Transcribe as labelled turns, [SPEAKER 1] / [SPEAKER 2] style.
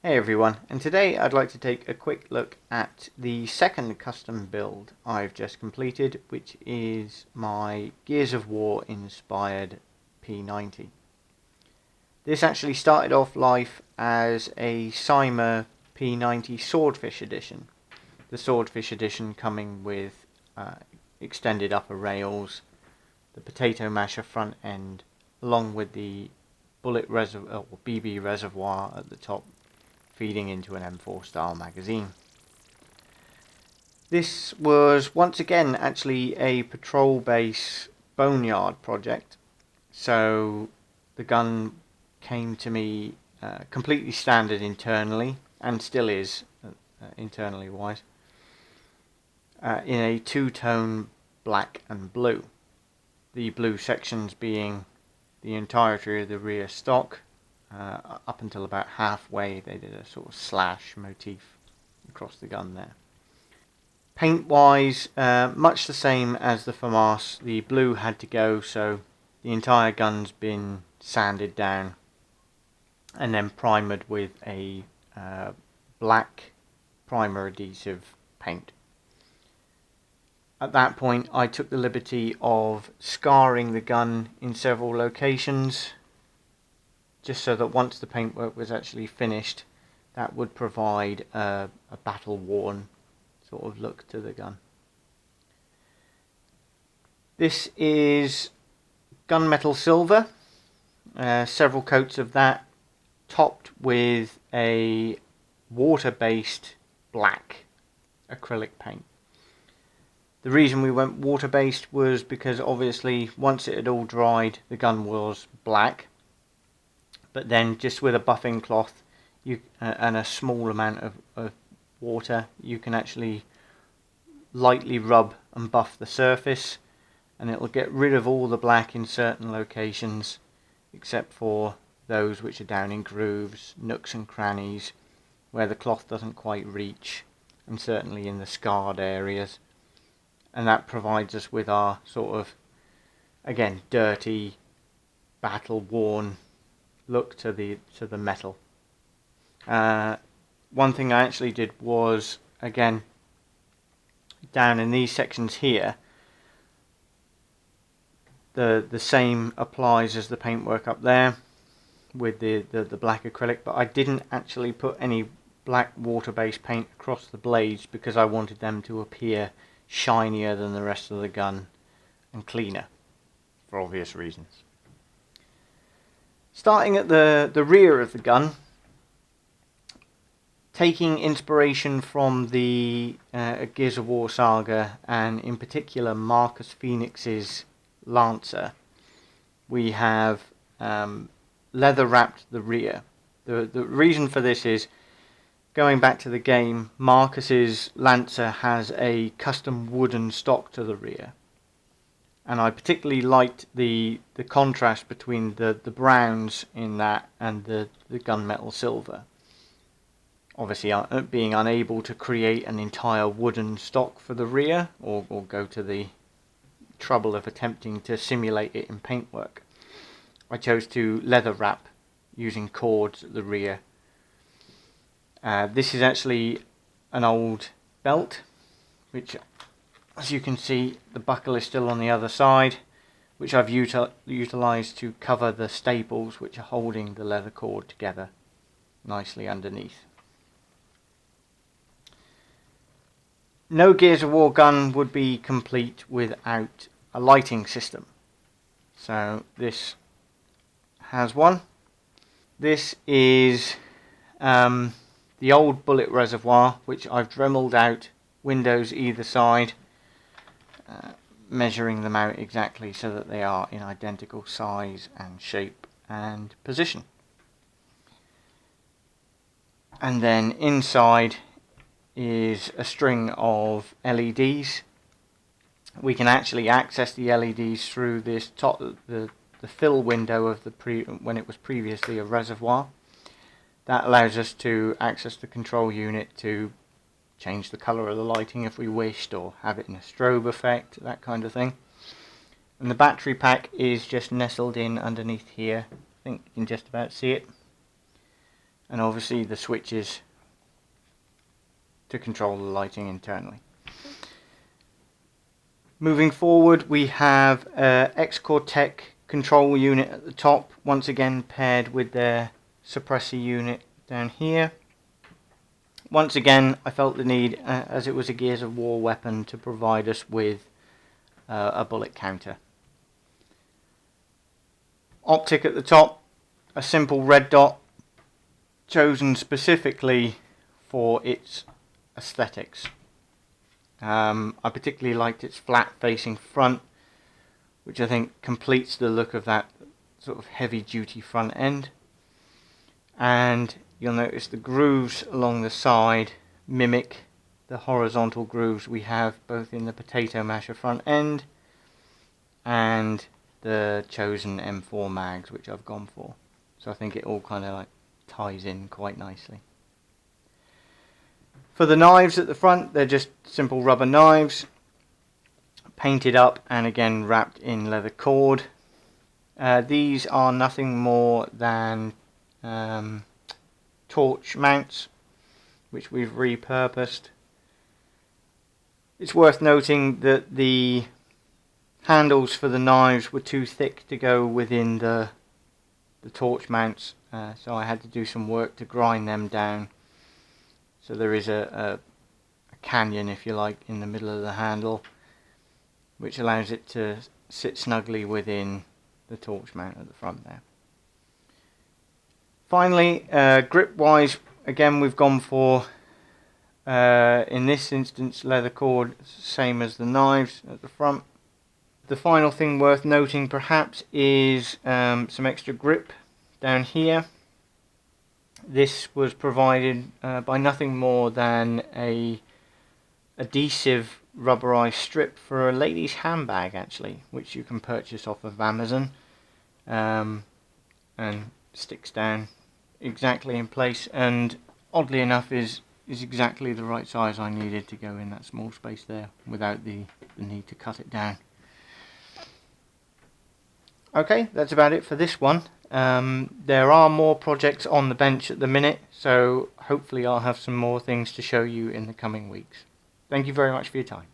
[SPEAKER 1] Hey everyone, and today I'd like to take a quick look at the second custom build I've just completed, which is my Gears of War inspired P90. This actually started off life as a CYMA P90 Swordfish Edition. The Swordfish Edition coming with extended upper rails, the potato masher front end, along with the bullet reservoir or BB reservoir at the top, feeding into an M4 style magazine. This was once again actually a patrol base boneyard project, so the gun came to me completely standard internally, and still is internally wise, in a two-tone black and blue. The blue sections being the entirety of the rear stock. Up until about halfway they did a sort of slash motif across the gun there. Paint wise, much the same as the FAMAS. The blue had to go, so the entire gun's been sanded down and then primered with a black primer adhesive paint. At that point I took the liberty of scarring the gun in several locations, just so that once the paintwork was actually finished, that would provide a battle-worn sort of look to the gun. This is gunmetal silver, several coats of that, topped with a water-based black acrylic paint. The reason we went water-based was because obviously once it had all dried, the gun was black. But then just with a buffing cloth and a small amount of water, you can actually lightly rub and buff the surface, and it will get rid of all the black in certain locations, except for those which are down in grooves, nooks and crannies, where the cloth doesn't quite reach, and certainly in the scarred areas. And that provides us with our sort of, again, dirty, battle-worn look to the metal. One thing I actually did was, again, down in these sections here, the same applies as the paintwork up there with the black acrylic, but I didn't actually put any black water-based paint across the blades because I wanted them to appear shinier than the rest of the gun and cleaner, for obvious reasons. Starting at the rear of the gun, taking inspiration from the Gears of War saga, and in particular Marcus Phoenix's Lancer, we have leather wrapped the rear. The reason for this is, going back to the game, Marcus's Lancer has a custom wooden stock to the rear. And I particularly liked the contrast between the browns in that and the gunmetal silver. Obviously, being unable to create an entire wooden stock for the rear, or go to the trouble of attempting to simulate it in paintwork, I chose to leather wrap using cords at the rear. This is actually an old belt, which, as you can see, the buckle is still on the other side, which I've utilised to cover the staples which are holding the leather cord together nicely underneath. No Gears of War gun would be complete without a lighting system, so this has one. This is the old bullet reservoir, which I've dremeled out windows either side, measuring them out exactly so that they are in identical size and shape and position. And then inside is a string of LEDs. We can actually access the LEDs through this the fill window of when it was previously a reservoir. That allows us to access the control unit to change the colour of the lighting if we wished, or have it in a strobe effect, that kind of thing. And the battery pack is just nestled in underneath here. I think you can just about see it. and obviously the switches to control the lighting internally. Moving forward, we have a X-Core Tech control unit at the top, once again paired with their suppressor unit down here. Once again, I felt the need, as it was a Gears of War weapon, to provide us with a bullet counter. Optic at the top, a simple red dot, chosen specifically for its aesthetics. I particularly liked its flat facing front, which I think completes the look of that sort of heavy duty front end. And you'll notice the grooves along the side mimic the horizontal grooves we have both in the potato masher front end and the chosen M4 mags, which I've gone for. So I think it all kind of like ties in quite nicely. For the knives at the front, they're just simple rubber knives, painted up and again wrapped in leather cord. These are nothing more than torch mounts, which we've repurposed. It's worth noting that the handles for the knives were too thick to go within the torch mounts, so I had to do some work to grind them down. So there is a canyon, if you like, in the middle of the handle, which allows it to sit snugly within the torch mount at the front there. Finally, grip wise, again we've gone for, in this instance, leather cord, same as the knives at the front. The final thing worth noting perhaps is some extra grip down here. This was provided by nothing more than a adhesive rubberized strip for a lady's handbag, actually, which you can purchase off of Amazon, and sticks down exactly in place, and oddly enough is exactly the right size I needed to go in that small space there without the need to cut it down. Okay, that's about it for this one. There are more projects on the bench at the minute, so hopefully I'll have some more things to show you in the coming weeks. Thank you very much for your time.